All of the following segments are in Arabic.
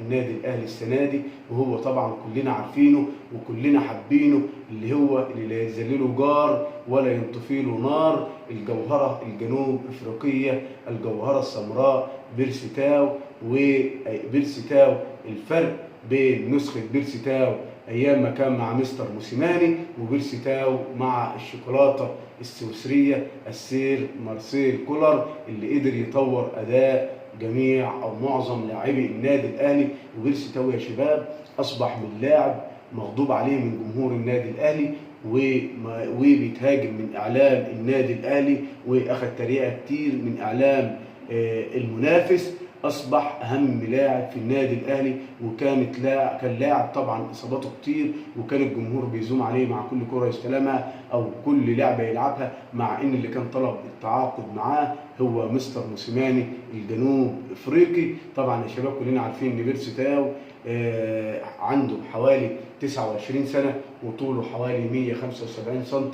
النادي الاهلي السنه دي، وهو طبعا كلنا عارفينه وكلنا حابينه، اللي هو اللي لا يذلله جار ولا ينطفي له نار، الجوهره الجنوب افريقيه، الجوهره السمراء بيرسي تاو. وبيرسي تاو الفرق بين نسخه بيرسي تاو ايام ما كان مع مستر موسيماني وبيرسي تاو مع الشوكولاته السويسريه السير مارسيل كولر، اللي قدر يطور اداء جميع او معظم لاعبي النادي الاهلي. وبيرسي تاو يا شباب اصبح من لاعب مغضوب عليه من جمهور النادي الاهلي، وبيتهاجم من اعلام النادي الاهلي، واخد تريقه كتير من اعلام المنافس. اصبح اهم لاعب في النادي الاهلي، كان لاعب طبعا اصاباته كتير، وكان الجمهور بيزوم عليه مع كل كره يستلمها او كل لعبه يلعبها، مع ان اللي كان طلب التعاقد معاه هو مستر موسيماني الجنوب افريقي. طبعا يا شباب كلنا عارفين ان بيرسي تاو عنده حوالي 29 سنه وطوله حوالي 175 سم،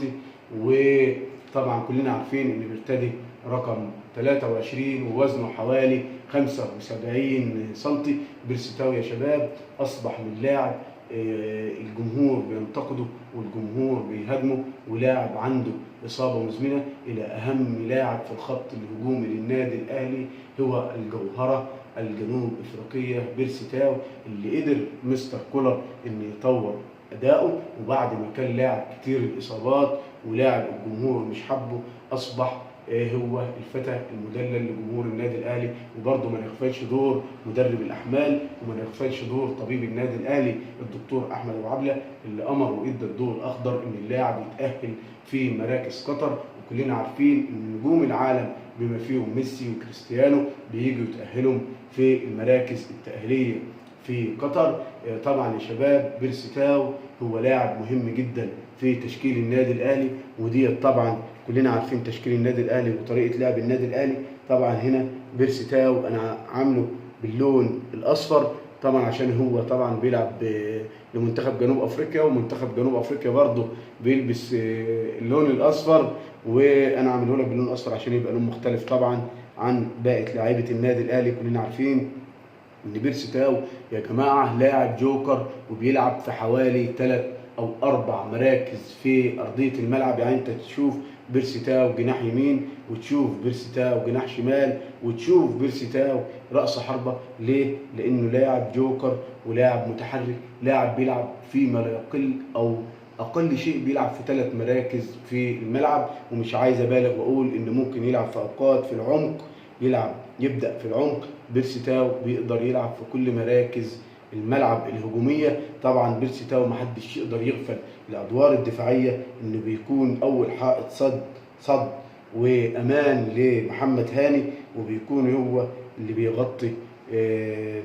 وطبعا كلنا عارفين ان بيرتدي رقم 23 ووزنه حوالي 75 سم. بيرسي تاو يا شباب اصبح من لاعب الجمهور بينتقده والجمهور بيهاجمه، ولاعب عنده اصابه مزمنه، الى اهم لاعب في الخط الهجومي للنادي الاهلي هو الجوهره الجنوب افريقيه بيرسي تاو، اللي قدر مستر كولر ان يطور اداؤه. وبعد ما كان لاعب كتير الاصابات ولاعب الجمهور مش حبه، اصبح هو الفتى المدلل لجمهور النادي الاهلي. وبرضه ما نغفلش دور مدرب الاحمال، وما نغفلش دور طبيب النادي الاهلي الدكتور احمد ابو عبله، اللي امر وادى الضوء الاخضر ان اللاعب يتاهل في مراكز قطر. وكلنا عارفين ان نجوم العالم بما فيهم ميسي وكريستيانو بييجوا يتاهلوا في المراكز التاهيليه في قطر. طبعا يا شباب بيرسي تاو هو لاعب مهم جدا في تشكيل النادي الاهلي، ودي طبعا كلنا عارفين تشكيل النادي الاهلي وطريقه لعب النادي الاهلي. طبعا هنا بيرسي تاو انا عامله باللون الاصفر طبعا عشان هو طبعا بيلعب لمنتخب جنوب افريقيا، ومنتخب جنوب افريقيا برضه بيلبس اللون الاصفر، وانا عامله لك باللون الاصفر عشان يبقى لون مختلف طبعا عن باقي لاعيبه النادي الاهلي. كلنا عارفين ان بيرسي تاو يا جماعه لاعب جوكر، وبيلعب في حوالي 3 أو 4 مراكز في ارضيه الملعب. يعني انت تشوف بيرسي تاو جناح يمين، وتشوف بيرسي تاو جناح شمال، وتشوف بيرسي تاو راس حربه. ليه؟ لانه لاعب جوكر ولاعب متحرك، لاعب بيلعب فيما لا يقل او اقل شيء بيلعب في 3 مراكز في الملعب. ومش عايز ابالغ واقول ان ممكن يلعب في اوقات في العمق، يبدا في العمق. بيرسي تاو بيقدر يلعب في كل مراكز الملعب الهجوميه. طبعا بيرسي تاو محدش يقدر يغفل الادوار الدفاعيه، انه بيكون اول حائط صد وامان لمحمد هاني، وبيكون هو اللي بيغطي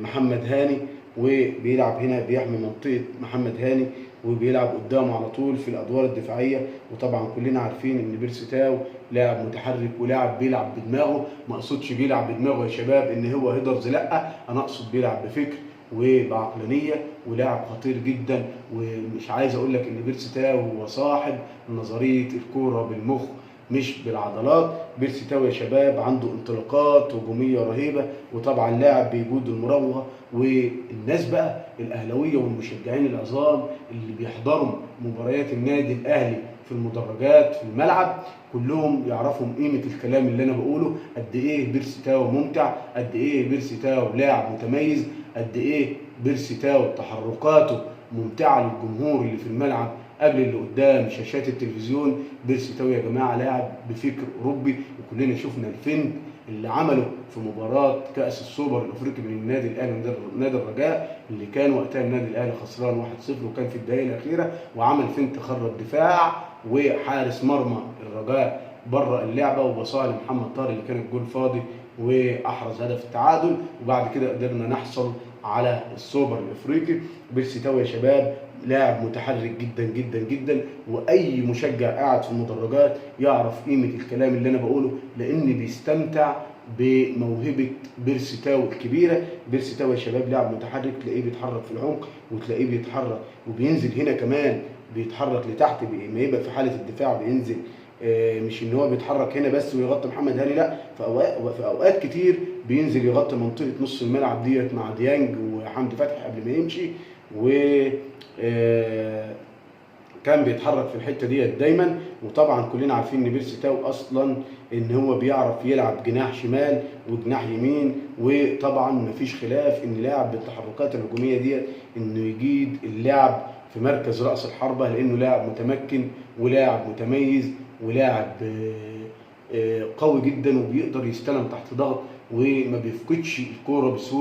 محمد هاني، وبيلعب هنا بيحمي منطقه محمد هاني، وبيلعب قدامه على طول في الادوار الدفاعيه. وطبعا كلنا عارفين ان بيرسي تاو لاعب متحرك ولاعب بيلعب بدماغه. ما اقصدش بيلعب بدماغه يا شباب ان هو هيدرز، لا، انا اقصد بيلعب بفكر وبعقلانيه، ولاعب خطير جدا. ومش عايز اقول لك ان بيرسي تاو هو صاحب نظريه الكوره بالمخ مش بالعضلات. بيرسي تاو يا شباب عنده انطلاقات هجوميه رهيبه، وطبعا لاعب بيجود المراوغه. والناس بقى الاهلاويه والمشجعين العظام اللي بيحضروا مباريات النادي الاهلي في المدرجات في الملعب كلهم يعرفوا قيمه الكلام اللي انا بقوله، قد ايه بيرسي تاو ممتع، قد ايه بيرسي تاو لاعب متميز، قد ايه بيرسي تاو تحركاته ممتعه للجمهور اللي في الملعب قبل اللي قدام شاشات التلفزيون. بيرسي تاو يا جماعه لاعب بفكر اوروبي، وكلنا شفنا الفن اللي عمله في مباراه كاس السوبر الافريقي بين النادي الاهلي ونادي الرجاء، اللي كان وقتها النادي الاهلي خسران 1-0 وكان في الدقائق الاخيره، وعمل فين تخرج دفاع وحارس مرمى الرجاء بره اللعبه، وبصاها لمحمد طاهر اللي كان الجول فاضي واحرز هدف التعادل. وبعد كده قدرنا نحصل على السوبر الافريقي. بيرسي تاو يا شباب لاعب متحرك جدا جدا جدا، واي مشجع قاعد في المدرجات يعرف قيمه الكلام اللي انا بقوله، لان بيستمتع بموهبه بيرسي تاو الكبيره. بيرسي تاو يا شباب لاعب متحرك، تلاقيه بيتحرك في العمق، وتلاقيه بيتحرك وبينزل هنا كمان بيتحرك لتحت، ما يبقى في حاله الدفاع بينزل، مش ان هو بيتحرك هنا بس ويغطي محمد هاني، لا، في اوقات كتير بينزل يغطي منطقه نص الملعب ديت مع ديانج وحمدي فتحي قبل ما يمشي، و كان بيتحرك في الحته ديت دايما. وطبعا كلنا عارفين ان بيرسي تاو اصلا ان هو بيعرف يلعب جناح شمال وجناح يمين، وطبعا مفيش خلاف ان لاعب بالتحركات الهجوميه ديت انه يجيد اللعب في مركز راس الحربه، لانه لاعب متمكن ولاعب متميز ولاعب قوي جدا، وبيقدر يستلم تحت ضغط وما بيفقدش الكوره بسهوله.